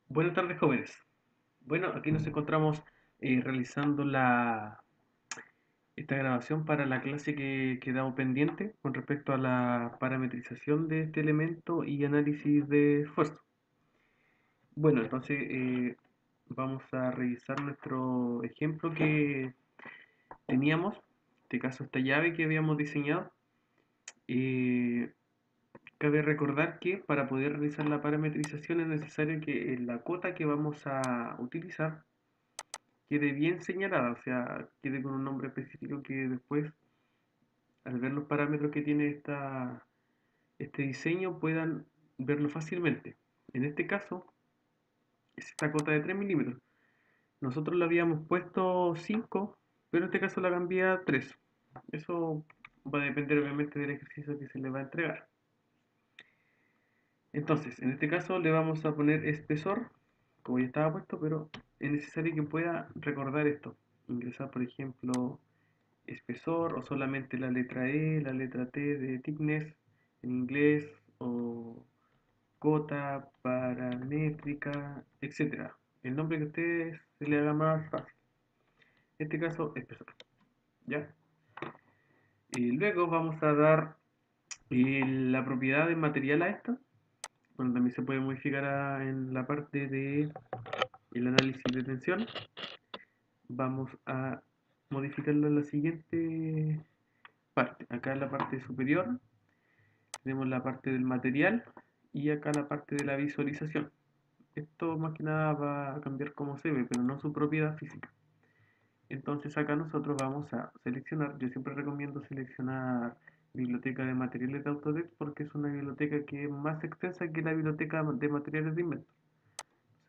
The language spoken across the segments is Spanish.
Buenas tardes, jóvenes. Bueno, aquí nos encontramos realizando esta grabación para la clase que quedamos pendiente con respecto a la parametrización de este elemento y análisis de esfuerzo. Bueno, entonces vamos a revisar nuestro ejemplo que teníamos, en este caso esta llave que habíamos diseñado. Eh, Cabe recordar que para poder realizar la parametrización es necesario que la cota que vamos a utilizar quede bien señalada, o sea, quede con un nombre específico que después, al ver los parámetros que tiene este diseño, puedan verlo fácilmente. En este caso, es esta cota de 3 milímetros. Nosotros le habíamos puesto 5, pero en este caso la cambié a 3. Eso va a depender obviamente del ejercicio que se le va a entregar. Entonces, en este caso le vamos a poner espesor, como ya estaba puesto, pero es necesario que pueda recordar esto. Ingresar, por ejemplo, espesor o solamente la letra E, la letra T de thickness en inglés o cota, paramétrica, etcétera. El nombre que a ustedes se le haga más fácil. En este caso, espesor. ¿Ya? Y luego vamos a dar la propiedad de material a esta. Bueno, también se puede modificar en la parte de el análisis de tensión. Vamos a modificarlo en la siguiente parte. Acá en la parte superior tenemos la parte del material y acá la parte de la visualización. Esto más que nada va a cambiar cómo se ve, pero no su propiedad física. Entonces acá nosotros vamos a seleccionar, yo siempre recomiendo seleccionar biblioteca de materiales de Autodesk porque es una biblioteca que es más extensa que la biblioteca de materiales de invento.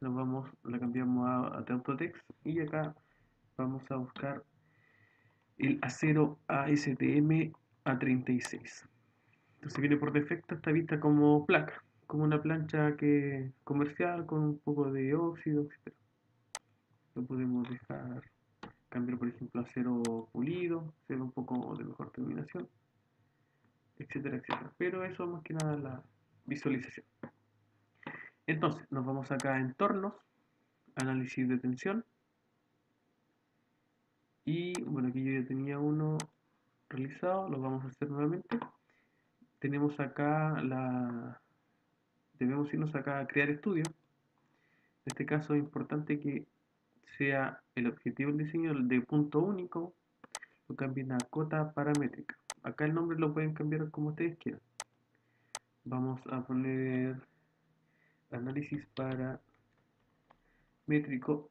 Entonces la cambiamos a Autodesk y acá vamos a buscar el acero ASTM A36. Entonces viene por defecto esta vista como placa, como una plancha comercial con un poco de óxido, etcétera. Lo podemos dejar, cambiar por ejemplo a acero pulido, acero un poco de mejor terminación, etcétera, etcétera. Pero eso más que nada la visualización. Entonces nos vamos acá a entornos, análisis de tensión. Y bueno, aquí yo ya tenía uno realizado, lo vamos a hacer nuevamente. Tenemos acá debemos irnos acá a crear estudio. En este caso es importante que sea el objetivo del diseño de punto único, lo cambien a cota paramétrica. Acá el nombre lo pueden cambiar como ustedes quieran. Vamos a poner análisis paramétrico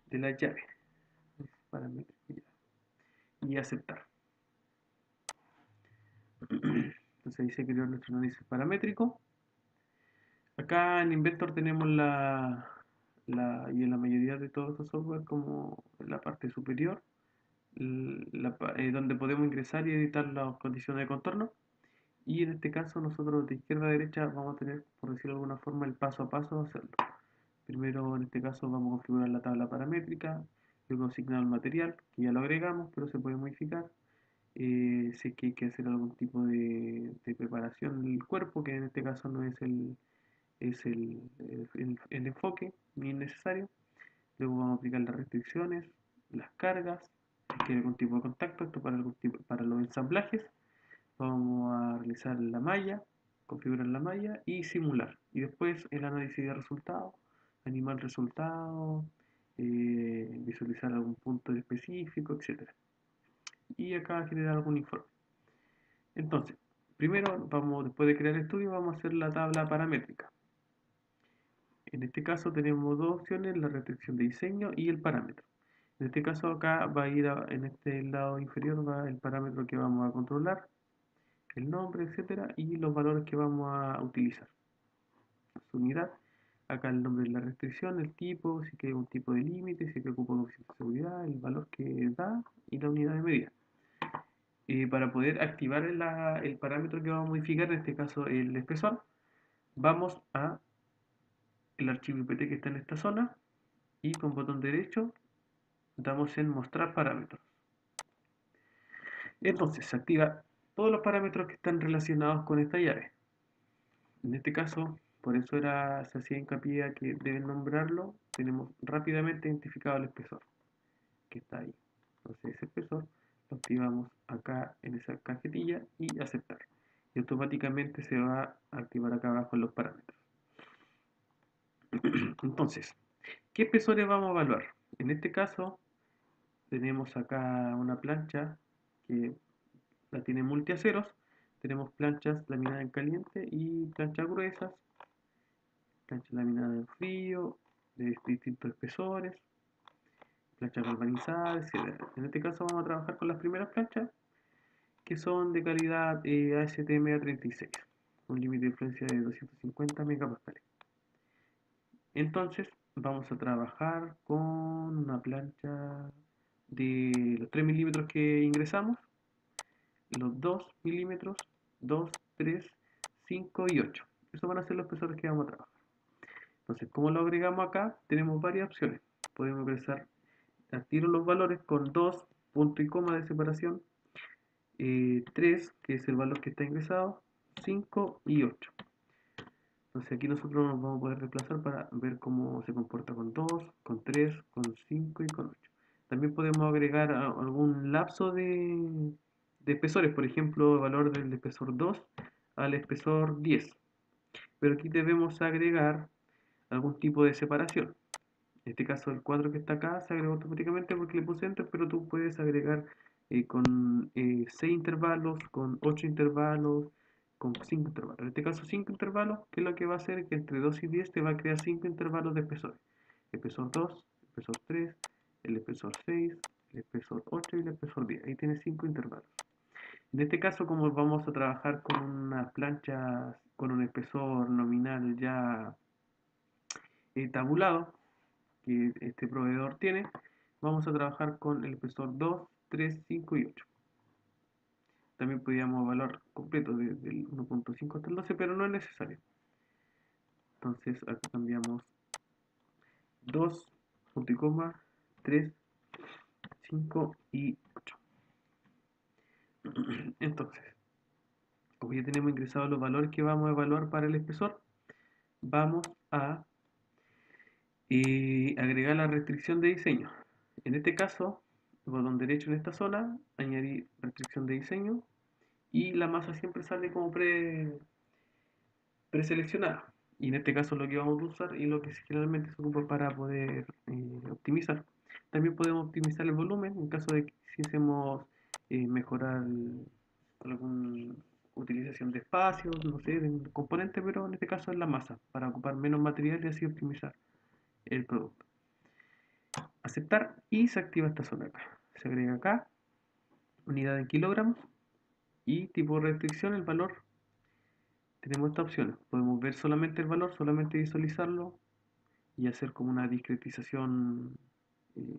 de la llave. Y aceptar. Entonces ahí se creó nuestro análisis paramétrico. Acá en Inventor tenemos y en la mayoría de todos estos software como en la parte superior, donde podemos ingresar y editar las condiciones de contorno. Y en este caso nosotros de izquierda a derecha vamos a tener, por decirlo de alguna forma, el paso a paso de hacerlo. Primero en este caso vamos a configurar la tabla paramétrica, luego asignar el material, que ya lo agregamos, pero se puede modificar. Sé que hay que hacer algún tipo de preparación del cuerpo, que en este caso no es el enfoque ni necesario. Luego vamos a aplicar las restricciones, las cargas, si quiere algún tipo de contacto, esto para los ensamblajes. Vamos a realizar la malla, configurar la malla y simular. Y después el análisis de resultados, animar resultados, visualizar algún punto específico, etcétera. Y acá generar algún informe. Entonces, primero después de crear el estudio, vamos a hacer la tabla paramétrica. En este caso tenemos dos opciones, la restricción de diseño y el parámetro. En este caso acá va a ir en este lado inferior va el parámetro que vamos a controlar, el nombre, etcétera, y los valores que vamos a utilizar. Su unidad, acá el nombre de la restricción, el tipo, si que un tipo de límite, si que ocupa una opción de seguridad, el valor que da y la unidad de medida. Para poder activar el parámetro que vamos a modificar, en este caso el espesor, vamos a el archivo IPT que está en esta zona y con botón derecho damos en mostrar parámetros. Entonces se activa todos los parámetros que están relacionados con esta llave. En este caso Por eso se hacía hincapié a que deben nombrarlo. Tenemos rápidamente identificado el espesor que está ahí. Entonces ese espesor lo activamos acá en esa cajetilla y aceptar. Y automáticamente se va a activar acá abajo en los parámetros. Entonces, ¿qué espesores vamos a evaluar? En este caso, tenemos acá una plancha que la tiene multiaceros. Tenemos planchas laminadas en caliente y planchas gruesas, planchas laminadas en frío, de distintos espesores, planchas galvanizadas, etc. En este caso vamos a trabajar con las primeras planchas, que son de calidad ASTM36, un límite de influencia de 250 megapascales. Entonces vamos a trabajar con una plancha de los 3 milímetros que ingresamos, los 2 milímetros, 2, 3, 5 y 8. Esos van a ser los espesores que vamos a trabajar. Entonces, como lo agregamos acá, tenemos varias opciones. Podemos ingresar al tiro los valores con 2 punto y coma de separación, 3, que es el valor que está ingresado, 5 y 8. Entonces aquí nosotros nos vamos a poder desplazar para ver cómo se comporta con 2, con 3, con 5 y con 8. También podemos agregar algún lapso de espesores, por ejemplo, el valor del espesor 2 al espesor 10. Pero aquí debemos agregar algún tipo de separación. En este caso el 4 que está acá se agregó automáticamente porque le puse enter, pero tú puedes agregar con 6 intervalos, con 8 intervalos, con 5 intervalos. En este caso 5 intervalos, que es lo que va a hacer que entre 2 y 10 te va a crear 5 intervalos de espesores. El espesor 2, el espesor 3, el espesor 6, el espesor 8 y el espesor 10. Ahí tienes 5 intervalos. En este caso, como vamos a trabajar con unas planchas con un espesor nominal ya tabulado, que este proveedor tiene, vamos a trabajar con el espesor 2, 3, 5 y 8. También podríamos evaluar completo desde el 1.5 hasta el 12, pero no es necesario. Entonces acá cambiamos 2, punto y coma, 3, 5 y 8. Entonces, como ya tenemos ingresados los valores que vamos a evaluar para el espesor, vamos a agregar la restricción de diseño. En este caso, botón derecho en esta zona, añadir restricción de diseño y la masa siempre sale como preseleccionada. Y en este caso lo que vamos a usar y lo que generalmente se ocupa para poder optimizar. También podemos optimizar el volumen en caso de que quisiésemos mejorar alguna utilización de espacio, no sé, de un componente, pero en este caso es la masa, para ocupar menos material y así optimizar el producto. Aceptar y se activa esta zona acá. Se agrega acá, unidad en kilogramos y tipo de restricción, el valor. Tenemos esta opción. Podemos ver solamente el valor, solamente visualizarlo y hacer como una discretización eh,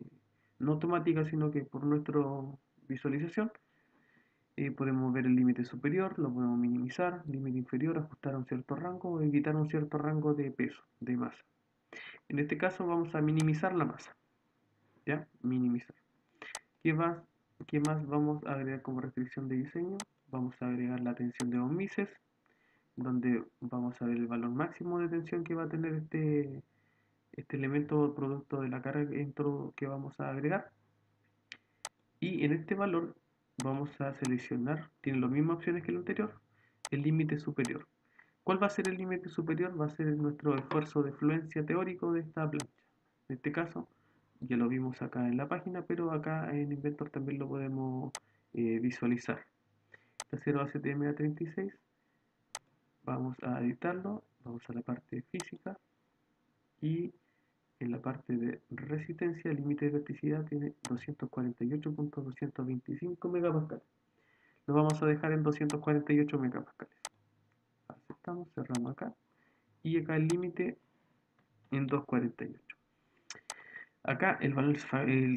no automática, sino que por nuestra visualización. Podemos ver el límite superior, lo podemos minimizar, límite inferior, ajustar a un cierto rango o evitar un cierto rango de peso, de masa. En este caso vamos a minimizar la masa. ¿Ya? Minimizar. ¿Qué más, ¿Qué más vamos a agregar como restricción de diseño? Vamos a agregar la tensión de ohmises, donde vamos a ver el valor máximo de tensión que va a tener este elemento o producto de la carga que vamos a agregar. Y en este valor vamos a seleccionar, tiene las mismas opciones que el anterior, el límite superior. ¿Cuál va a ser el límite superior? Va a ser nuestro esfuerzo de fluencia teórico de esta plancha. En este caso, ya lo vimos acá en la página, pero acá en Inventor también lo podemos visualizar. Este 0 ACTM 36, vamos a editarlo, vamos a la parte física y en la parte de resistencia el límite de elasticidad tiene 248.225 megapascales. Lo vamos a dejar en 248 megapascales. Aceptamos, cerramos acá y acá el límite en 248. Acá el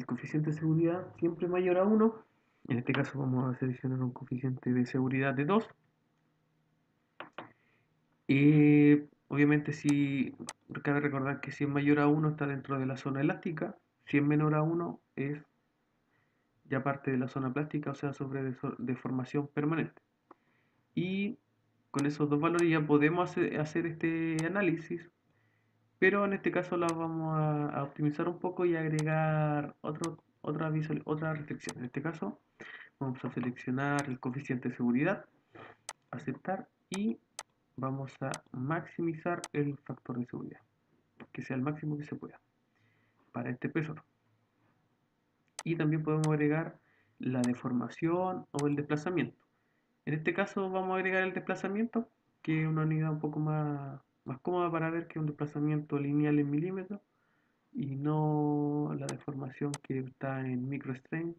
coeficiente de seguridad siempre mayor a 1. En este caso vamos a seleccionar un coeficiente de seguridad de 2. Obviamente si cabe recordar que si es mayor a 1 está dentro de la zona elástica, si es menor a 1 es ya parte de la zona plástica, o sea, sobre deformación permanente. Y con esos dos valores ya podemos hacer este análisis, pero en este caso la vamos a optimizar un poco y agregar otra restricción. En este caso vamos a seleccionar el coeficiente de seguridad, aceptar y vamos a maximizar el factor de seguridad, que sea el máximo que se pueda para este espesor. Y también podemos agregar la deformación o el desplazamiento. En este caso vamos a agregar el desplazamiento, que es una unidad un poco más cómoda para ver que un desplazamiento lineal en milímetros y no la deformación que está en microstrain.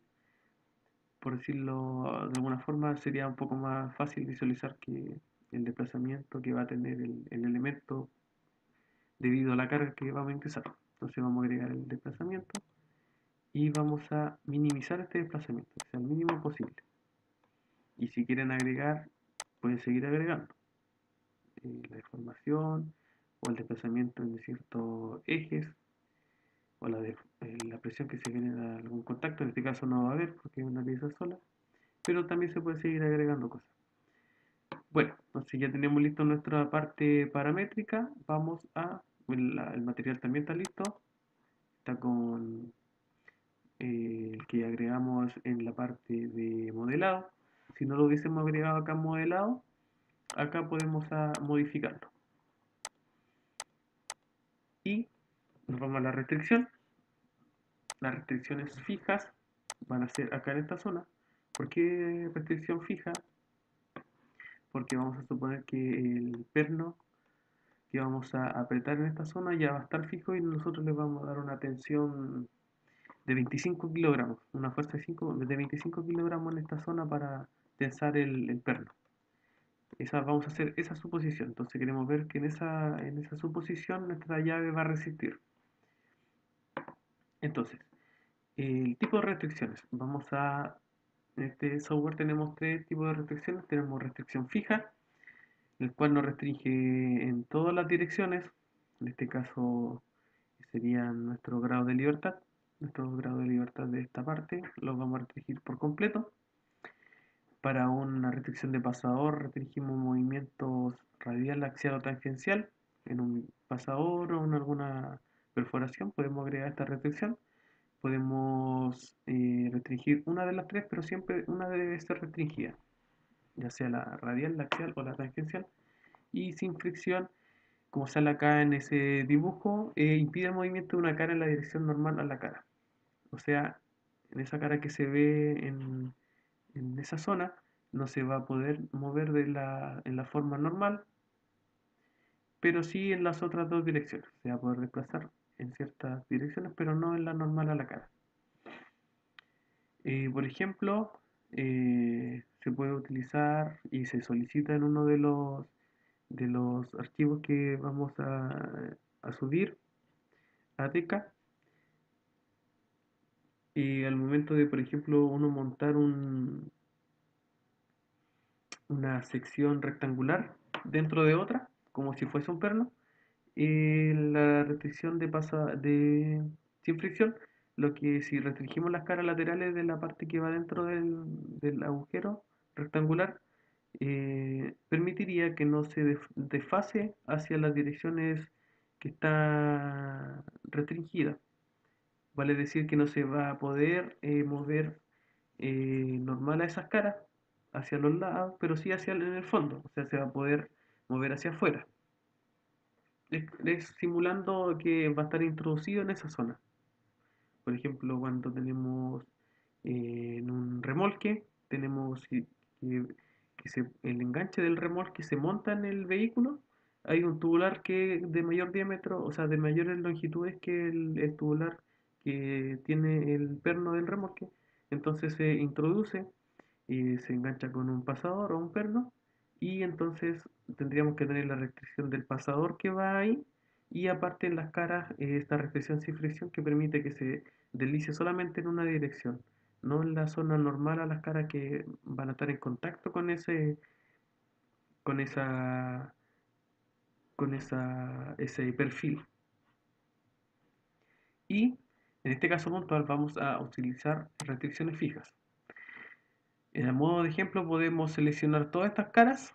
Por decirlo de alguna forma, sería un poco más fácil visualizar que el desplazamiento que va a tener el elemento debido a la carga que vamos a ingresar. Entonces vamos a agregar el desplazamiento y vamos a minimizar este desplazamiento, que sea el mínimo posible. Y si quieren agregar, pueden seguir agregando la deformación o el desplazamiento en ciertos ejes o la presión que se genera algún contacto. En este caso no va a haber porque es una pieza sola, pero también se puede seguir agregando cosas. Bueno, entonces ya tenemos listo nuestra parte paramétrica. El material también está listo. Está con el que agregamos en la parte de modelado. Si no lo hubiésemos agregado acá en modelado, acá podemos modificarlo. Y nos vamos a la restricción. Las restricciones fijas van a ser acá en esta zona. ¿Por qué restricción fija? Porque vamos a suponer que el perno que vamos a apretar en esta zona ya va a estar fijo y nosotros le vamos a dar una tensión de 25 kilogramos, una fuerza de 25 kilogramos en esta zona para tensar el perno. Vamos a hacer esa suposición, entonces queremos ver que en esa suposición nuestra llave va a resistir. Entonces, el tipo de restricciones, en este software tenemos tres tipos de restricciones. Tenemos restricción fija, el cual nos restringe en todas las direcciones. En este caso sería nuestro grado de libertad. Nuestro grado de libertad de esta parte lo vamos a restringir por completo. Para una restricción de pasador restringimos movimientos radial, axial o tangencial. En un pasador o en alguna perforación podemos agregar esta restricción. Podemos restringir una de las tres, pero siempre una debe ser restringida, ya sea la radial, la axial o la tangencial. Y sin fricción, como sale acá en ese dibujo, impide el movimiento de una cara en la dirección normal a la cara. O sea, en esa cara que se ve en esa zona, no se va a poder mover en la forma normal, pero sí en las otras dos direcciones. Se va a poder desplazar en ciertas direcciones, pero no en la normal a la cara. Por ejemplo, se puede utilizar y se solicita en uno de los archivos que vamos a subir a Teca. Y al momento de, por ejemplo, uno montar una sección rectangular dentro de otra, como si fuese un perno, la restricción sin fricción, lo que si restringimos las caras laterales de la parte que va dentro del agujero rectangular, permitiría que no se desfase hacia las direcciones que está restringida. Vale decir que no se va a poder mover normal a esas caras hacia los lados, pero sí hacia en el fondo, o sea, se va a poder mover hacia afuera, simulando que va a estar introducido en esa zona. Por ejemplo, cuando tenemos en un remolque, tenemos el enganche del remolque se monta en el vehículo. Hay un tubular que de mayor diámetro, o sea, de mayores longitudes que el tubular que tiene el perno del remolque. Entonces se introduce y se engancha con un pasador o un perno y entonces tendríamos que tener la restricción del pasador que va ahí y aparte en las caras esta restricción sin fricción que permite que se deslice solamente en una dirección, no en la zona normal a las caras que van a estar en contacto con esa, ese perfil. Y en este caso puntual vamos a utilizar restricciones fijas. En el modo de ejemplo podemos seleccionar todas estas caras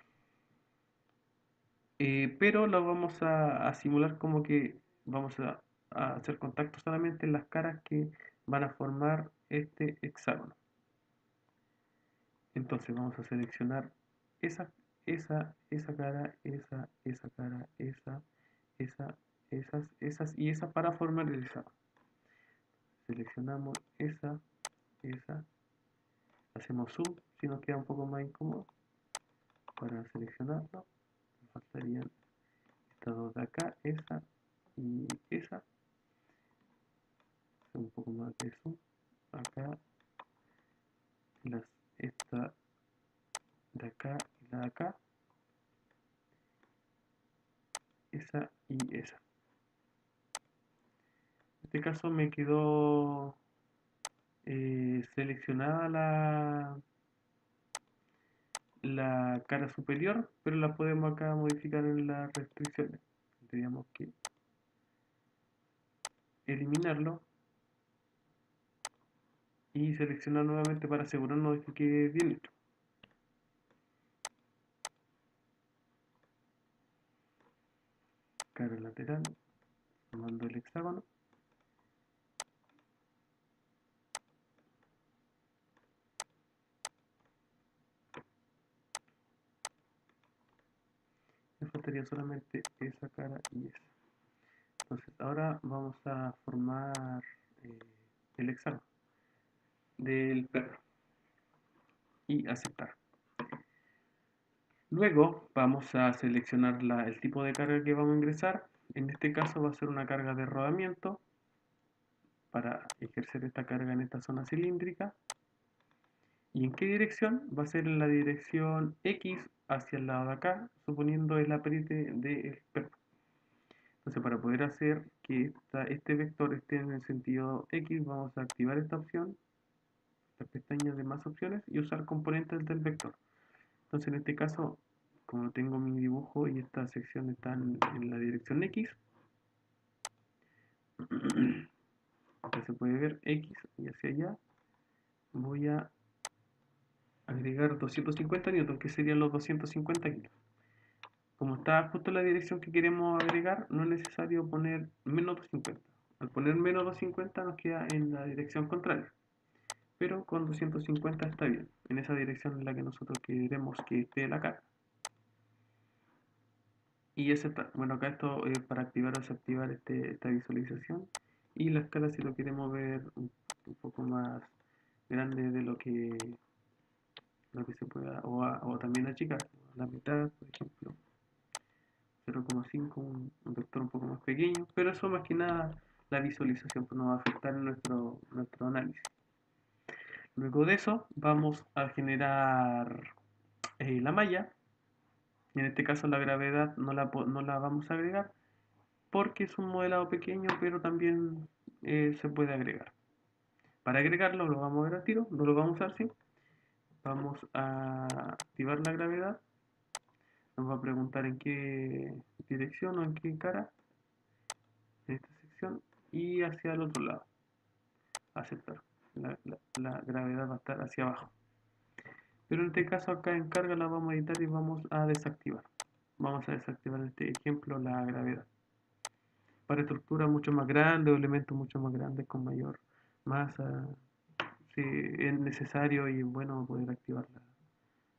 pero lo vamos a simular como que vamos a hacer contacto solamente en las caras que van a formar este hexágono. Entonces vamos a seleccionar esa, esa cara, esa cara, esa, esas y esa para formar el hexágono. Seleccionamos esa, hacemos zoom si nos queda un poco más incómodo para seleccionarlo. Nos faltarían estas dos de acá, esa y esa. Un poco más de zoom acá, esta de acá y la de acá, esa y esa. En este caso me quedó seleccionada la cara superior, pero la podemos acá modificar en las restricciones. Tendríamos que eliminarlo y seleccionar nuevamente para asegurarnos de que quede bien hecho. Cara lateral, formando el hexágono. Me faltaría solamente esa cara y esa. Entonces ahora vamos a formar eh, el hexágono del perro y aceptar. Luego vamos a seleccionar el tipo de carga que vamos a ingresar. En este caso va a ser una carga de rodamiento para ejercer esta carga en esta zona cilíndrica. ¿Y en qué dirección? Va a ser en la dirección X hacia el lado de acá, suponiendo el apriete del perro. Entonces, para poder hacer que este vector esté en el sentido X, vamos a activar esta opción, esta pestaña de más opciones, y usar componentes del vector. Entonces, en este caso, como tengo mi dibujo y esta sección está en la dirección X, acá se puede ver X y hacia allá, voy a agregar 250 newton, que serían los 250 kilos. Como está justo la dirección que queremos agregar, no es necesario poner menos 250. Al poner menos 250 nos queda en la dirección contraria, pero con 250 está bien, en esa dirección en la que nosotros queremos que esté la carga. Y aceptar. Bueno, acá esto es para activar o desactivar esta visualización. Y la escala si lo queremos ver un poco más grande de lo que se pueda, o también achicar, a la mitad, por ejemplo. 0,5, un vector un poco más pequeño, pero eso más que nada la visualización pues, nos va a afectar en nuestro análisis. Luego de eso vamos a generar la malla. En este caso la gravedad no la vamos a agregar porque es un modelado pequeño, pero también se puede agregar. Para agregarlo lo vamos a ver al tiro, no lo vamos a usar, sí. Vamos a activar la gravedad. Nos va a preguntar en qué dirección o en qué cara en esta sección y hacia el otro lado. Aceptar. La gravedad va a estar hacia abajo. Pero en este caso acá en carga la vamos a editar y vamos a desactivar. Vamos a desactivar en este ejemplo la gravedad. Para estructuras mucho más grandes o elementos mucho más grandes con mayor masa, si es necesario y bueno poder activar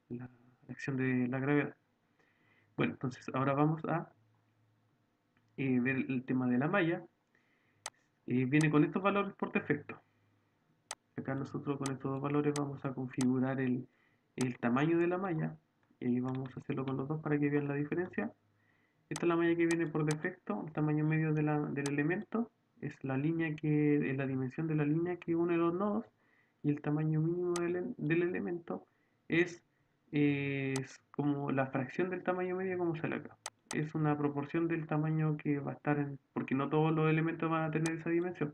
la acción de la gravedad. Bueno, entonces ahora vamos a ver el tema de la malla. Viene con estos valores por defecto. Acá nosotros con estos dos valores vamos a configurar el tamaño de la malla y vamos a hacerlo con los dos para que vean la diferencia. Esta es la malla que viene por defecto, el tamaño medio del elemento es la dimensión de la línea que une los nodos y el tamaño mínimo del elemento es como la fracción del tamaño medio como sale acá. Es una proporción del tamaño que va a estar porque no todos los elementos van a tener esa dimensión.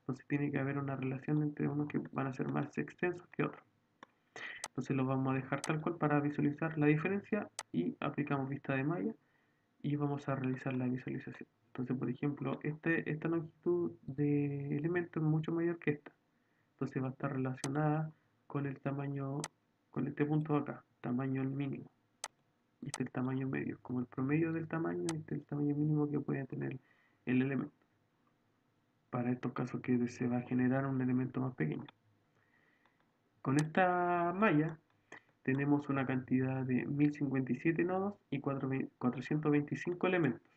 Entonces tiene que haber una relación entre unos que van a ser más extensos que otros. Entonces lo vamos a dejar tal cual para visualizar la diferencia y aplicamos vista de malla y vamos a realizar la visualización. Entonces, por ejemplo, esta longitud de elemento es mucho mayor que esta. Entonces va a estar relacionada con el tamaño, con este punto de acá, tamaño mínimo. y este es el tamaño medio, como el promedio del tamaño, y este es el tamaño mínimo que puede tener el elemento. Para estos casos que se va a generar un elemento más pequeño. Con esta malla tenemos una cantidad de 1057 nodos y 425 elementos.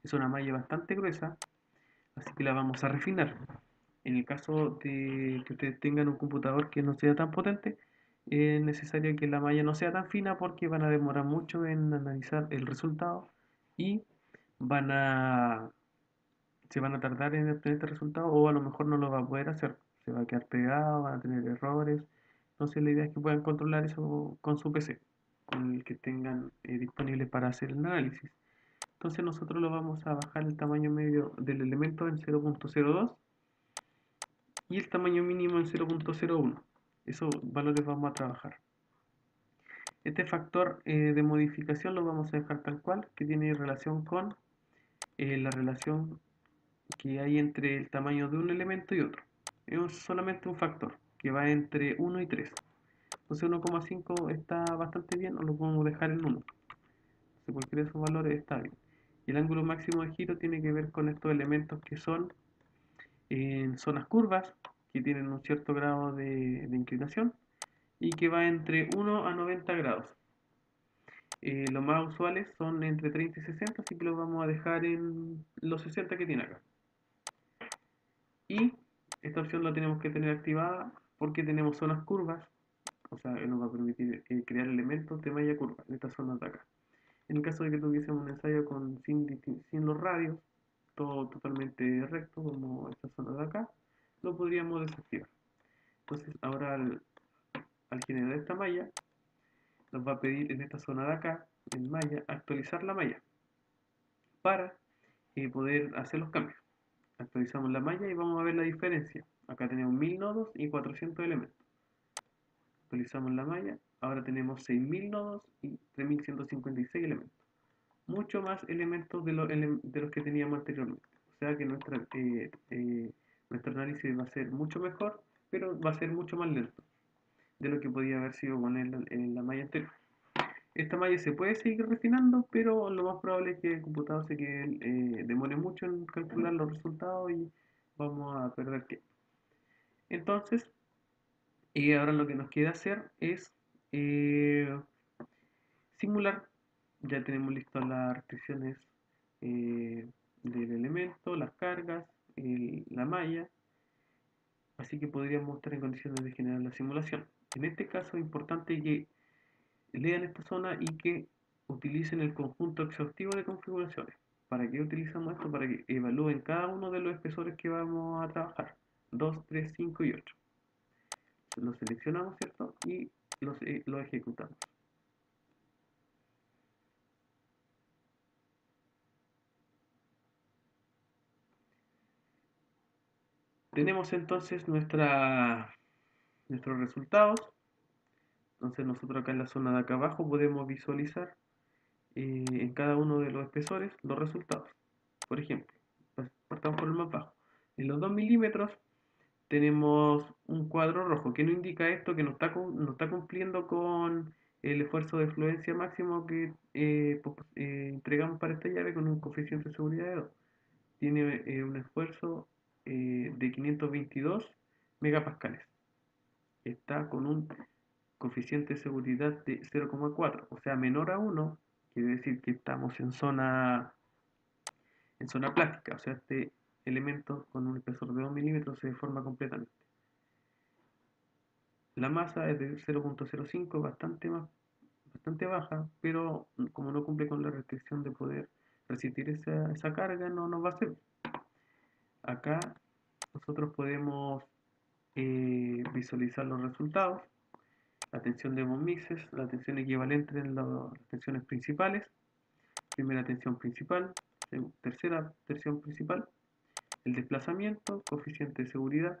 Es una malla bastante gruesa, así que la vamos a refinar. En el caso de que ustedes tengan un computador que no sea tan potente, es necesario que la malla no sea tan fina porque van a demorar mucho en analizar el resultado y van a, se van a tardar en obtener este resultado, o a lo mejor no lo va a poder hacer. Se va a quedar pegado, van a tener errores. Entonces la idea es que puedan controlar eso con su PC, con el que tengan disponible para hacer el análisis. Entonces nosotros lo vamos a bajar el tamaño medio del elemento en 0.02 y el tamaño mínimo en 0.01. Esos valores vamos a trabajar. Este factor de modificación lo vamos a dejar tal cual, que tiene relación con la relación que hay entre el tamaño de un elemento y otro. Es solamente un factor que va entre 1 y 3. Entonces 1,5 está bastante bien, o lo podemos dejar en 1. Entonces cualquiera de esos valores está bien. Y el ángulo máximo de giro tiene que ver con estos elementos que son en zonas curvas, que tienen un cierto grado de inclinación y que va entre 1 a 90 grados. Los más usuales son entre 30 y 60, así que los vamos a dejar en los 60 que tiene acá. Y esta opción la tenemos que tener activada porque tenemos zonas curvas, o sea, nos va a permitir crear elementos de malla curva en estas zonas de acá. En el caso de que tuviésemos un ensayo sin los radios, todo totalmente recto, como esta zona de acá, lo podríamos desactivar. Entonces, ahora al generar esta malla, nos va a pedir en esta zona de acá, en malla, actualizar la malla para poder hacer los cambios. Actualizamos la malla y vamos a ver la diferencia. Acá tenemos 1000 nodos y 400 elementos. Actualizamos la malla, ahora tenemos 6000 nodos y 3156 elementos. Mucho más elementos de los que teníamos anteriormente. O sea que nuestro análisis va a ser mucho mejor, pero va a ser mucho más lento de lo que podía haber sido con en la malla anterior. Esta malla se puede seguir refinando, pero lo más probable es que el computador demore mucho en calcular los resultados y vamos a perder tiempo. Entonces, ahora lo que nos queda hacer es eh, simular. Ya tenemos listas las restricciones del elemento, las cargas, la malla, así que podríamos estar en condiciones de generar la simulación. En este caso es importante que lean esta zona y que utilicen el conjunto exhaustivo de configuraciones. ¿Para qué utilizamos esto? Para que evalúen cada uno de los espesores que vamos a trabajar, 2, 3, 5 y 8. Los seleccionamos, ¿cierto? Y los ejecutamos. Tenemos entonces nuestros resultados. Entonces nosotros acá en la zona de acá abajo podemos visualizar en cada uno de los espesores los resultados. Por ejemplo, partamos por el más bajo. En los 2 milímetros tenemos un cuadro rojo que nos indica esto, que no está cumpliendo con el esfuerzo de fluencia máximo que entregamos para esta llave con un coeficiente de seguridad de 2. Tiene un esfuerzo de 522 megapascales. Está con un coeficiente de seguridad de 0,4, o sea, menor a 1, quiere decir que estamos en zona plástica, o sea, este elemento con un espesor de 2 milímetros se deforma completamente. La masa es de 0,05, bastante baja, pero como no cumple con la restricción de poder resistir esa carga, no nos va a servir. Acá nosotros podemos visualizar los resultados, la tensión de von Mises, la tensión equivalente en las tensiones principales, primera tensión principal, tercera tensión principal, el desplazamiento, coeficiente de seguridad,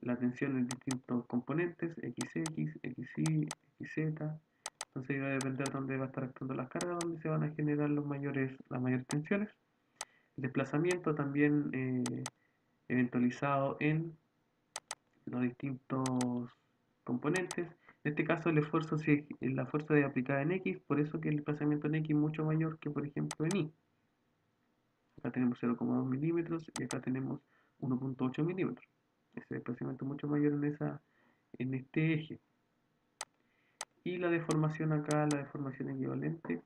la tensión en distintos componentes, XX, XY, XZ. Entonces va a depender dónde va a estar actuando las cargas, dónde se van a generar las mayores tensiones. El desplazamiento también eventualizado en los distintos componentes, En este caso la fuerza es aplicada en X, por eso que el desplazamiento en X es mucho mayor que por ejemplo en Y. Acá tenemos 0,2 milímetros y acá tenemos 1,8 milímetros. Ese desplazamiento es mucho mayor en este eje. Y la deformación acá, la deformación equivalente,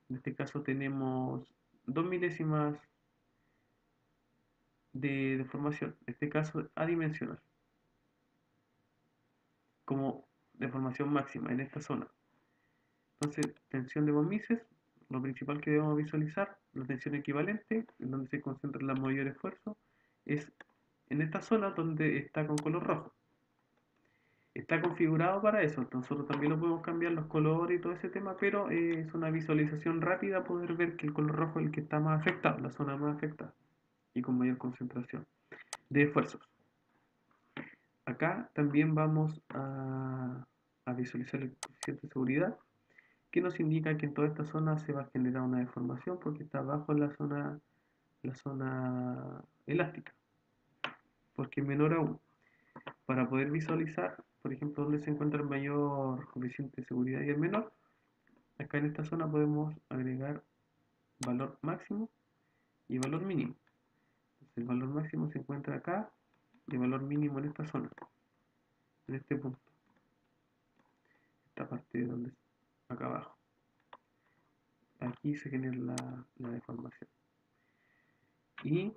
en este caso tenemos 2 milésimas de deformación, en este caso adimensional, como deformación máxima en esta zona. Entonces, tensión de von Mises, lo principal que debemos visualizar, la tensión equivalente, en donde se concentra el mayor esfuerzo, es en esta zona donde está con color rojo. Está configurado para eso, nosotros también lo podemos cambiar los colores y todo ese tema, pero es una visualización rápida poder ver que el color rojo es el que está más afectado, la zona más afectada y con mayor concentración de esfuerzos. Acá también vamos a visualizar el coeficiente de seguridad, que nos indica que en toda esta zona se va a generar una deformación porque está abajo en la zona elástica, porque es menor aún. Para poder visualizar, por ejemplo, dónde se encuentra el mayor coeficiente de seguridad y el menor, acá en esta zona podemos agregar valor máximo y valor mínimo. Entonces, el valor máximo se encuentra acá y el valor mínimo en esta zona, en este punto, esta parte de donde acá abajo. Aquí se genera la deformación. Y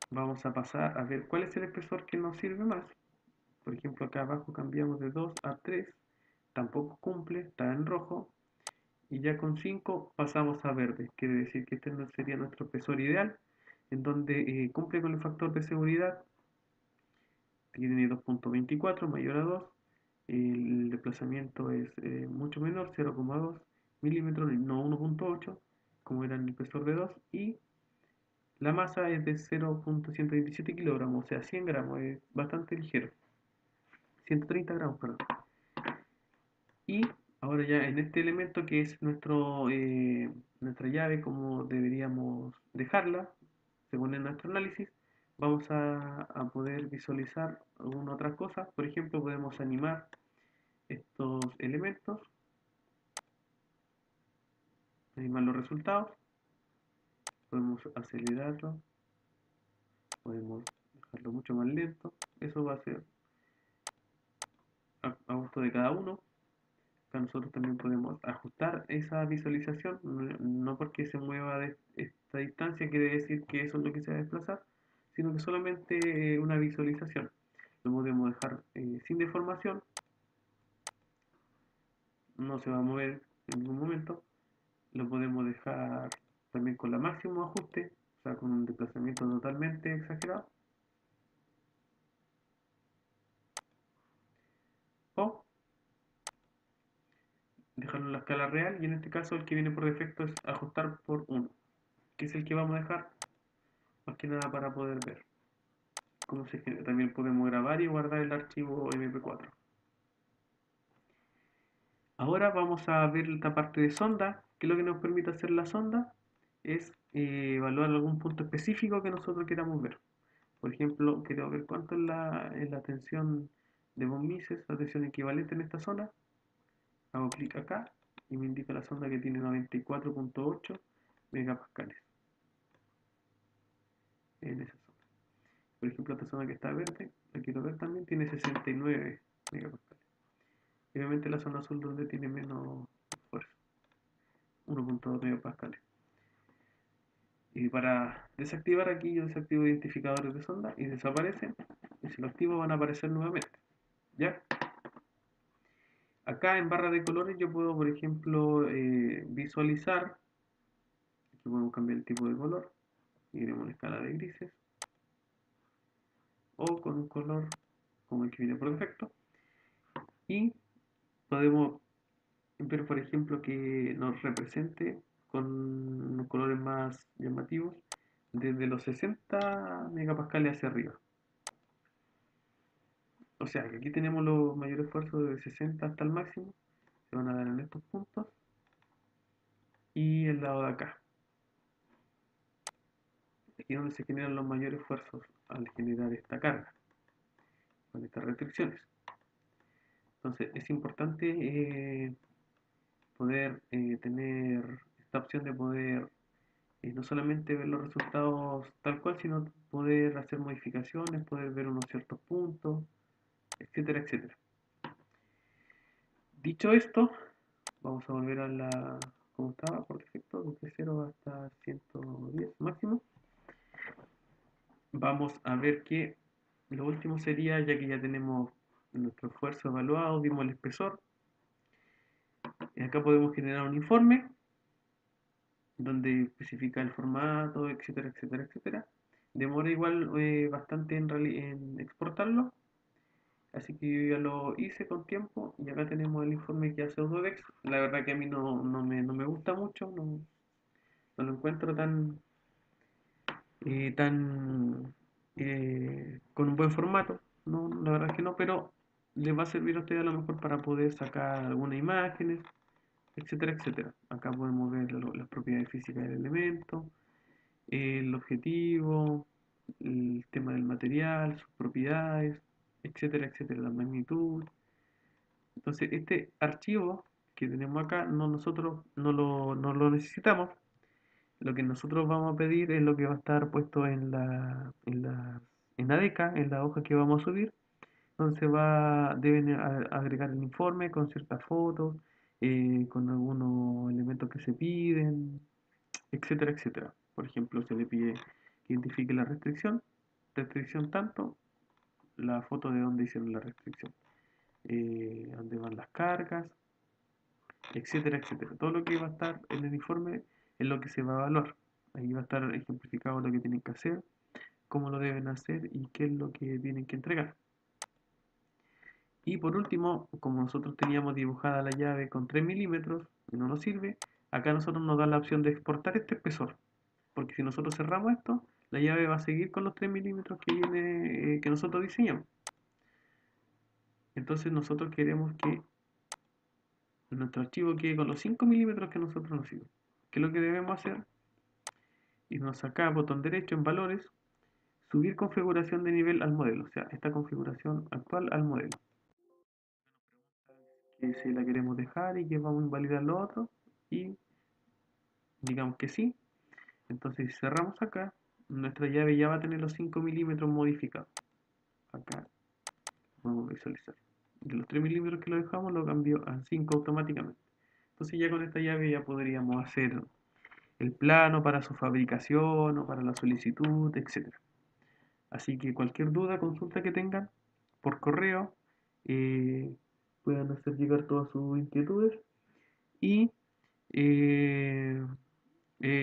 vamos a pasar a ver cuál es el espesor que nos sirve más. Por ejemplo, acá abajo cambiamos de 2 a 3, tampoco cumple, está en rojo. Y ya con 5 pasamos a verde, quiere decir que este sería nuestro espesor ideal, en donde cumple con el factor de seguridad, tiene 2,24 mayor a 2, el desplazamiento es mucho menor, 0,2 milímetros, no 1,8, como era en el espesor de 2, y la masa es de 0,127 kilogramos, o sea, 100 gramos, es bastante ligero, 130 gramos, perdón. Y ahora ya en este elemento que es nuestra llave, como deberíamos dejarla, según nuestro análisis, vamos a poder visualizar alguna otra cosa. Por ejemplo, podemos animar estos elementos, animar los resultados, podemos acelerarlo, podemos dejarlo mucho más lento. Eso va a ser a gusto de cada uno. Acá nosotros también podemos ajustar esa visualización, no porque se mueva de esta distancia quiere decir que eso es lo que se va a desplazar, sino que solamente una visualización. Lo podemos dejar sin deformación, no se va a mover en ningún momento. Lo podemos dejar también con la máximo ajuste, o sea, con un desplazamiento totalmente exagerado. O dejarlo en la escala real, y en este caso el que viene por defecto es ajustar por 1, que es el que vamos a dejar más que nada para poder ver cómo se genera. También podemos grabar y guardar el archivo MP4. Ahora vamos a ver esta parte de sonda, que lo que nos permite hacer la sonda es evaluar algún punto específico que nosotros queramos ver. Por ejemplo, quiero ver cuánto es la tensión de von Mises, la tensión equivalente en esta zona. Hago clic acá y me indica la sonda que tiene 94,8 megapascales en esa zona. Por ejemplo, esta zona que está verde, la quiero ver también, tiene 69 megapascales. Y obviamente la zona azul donde tiene menos fuerza, 1,2 megapascales. Y para desactivar aquí yo desactivo identificadores de sonda y desaparecen. Y si lo activo van a aparecer nuevamente. ¿Ya? Acá en barra de colores yo puedo, por ejemplo, visualizar. Aquí podemos cambiar el tipo de color. Iremos a la escala de grises. O con un color como el que viene por defecto. Y podemos ver, por ejemplo, que nos represente con unos colores más llamativos desde los 60 megapascales hacia arriba. O sea, que aquí tenemos los mayores esfuerzos de 60 hasta el máximo, se van a dar en estos puntos y el lado de acá. Aquí es donde se generan los mayores esfuerzos al generar esta carga, con estas restricciones. Entonces es importante poder tener esta opción de poder no solamente ver los resultados tal cual, sino poder hacer modificaciones, poder ver unos ciertos puntos, etcétera, etcétera. Dicho esto, vamos a volver a la como estaba por defecto, desde 0 hasta 110 máximo. Vamos a ver que lo último sería, ya que ya tenemos nuestro esfuerzo evaluado, vimos el espesor, acá podemos generar un informe donde especifica el formato, etcétera, etcétera, etcétera. Demora igual bastante en exportarlo, así que yo ya lo hice con tiempo y acá tenemos el informe que hace Autodesk. La verdad que a mí no me gusta mucho, no lo encuentro tan con un buen formato, no, la verdad es que no, pero les va a servir a ustedes a lo mejor para poder sacar algunas imágenes, etcétera, etcétera. Acá podemos ver las propiedades físicas del elemento, el objetivo, el tema del material, sus propiedades, etcétera, etcétera, la magnitud. Entonces, este archivo que tenemos acá, nosotros no lo necesitamos. Lo que nosotros vamos a pedir es lo que va a estar puesto en la DECA, en la hoja que vamos a subir. Entonces deben agregar el informe con ciertas fotos, con algunos elementos que se piden, etcétera, etcétera. Por ejemplo, se le pide que identifique la restricción tanto, la foto de donde hicieron la restricción, dónde van las cargas, etcétera, etcétera. Todo lo que va a estar en el informe es lo que se va a evaluar. Ahí va a estar ejemplificado lo que tienen que hacer, cómo lo deben hacer y qué es lo que tienen que entregar. Y por último, como nosotros teníamos dibujada la llave con 3 milímetros y no nos sirve, acá nosotros nos da la opción de exportar este espesor. Porque si nosotros cerramos esto, la llave va a seguir con los 3 milímetros que nosotros diseñamos. Entonces nosotros queremos que nuestro archivo quede con los 5 milímetros que nosotros nos sirven. ¿Qué es lo que debemos hacer? Irnos acá, botón derecho en valores, subir configuración de nivel al modelo, o sea, esta configuración actual al modelo. Que si la queremos dejar y que vamos a invalidar lo otro, y digamos que sí. Entonces si cerramos acá, nuestra llave ya va a tener los 5 milímetros modificados. Acá podemos visualizar. De los 3 milímetros que lo dejamos, lo cambió a 5 automáticamente. Entonces ya con esta llave ya podríamos hacer el plano para su fabricación o para la solicitud, etcétera. Así que cualquier duda, consulta que tengan por correo, eh, puedan hacer llegar todas sus inquietudes y eh,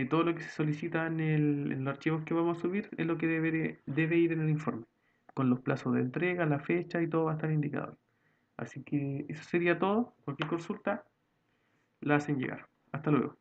todo lo que se solicita en los archivos que vamos a subir es lo que debe ir en el informe, con los plazos de entrega, la fecha y todo va a estar indicado. Así que eso sería todo. Cualquier consulta la hacen llegar. Hasta luego.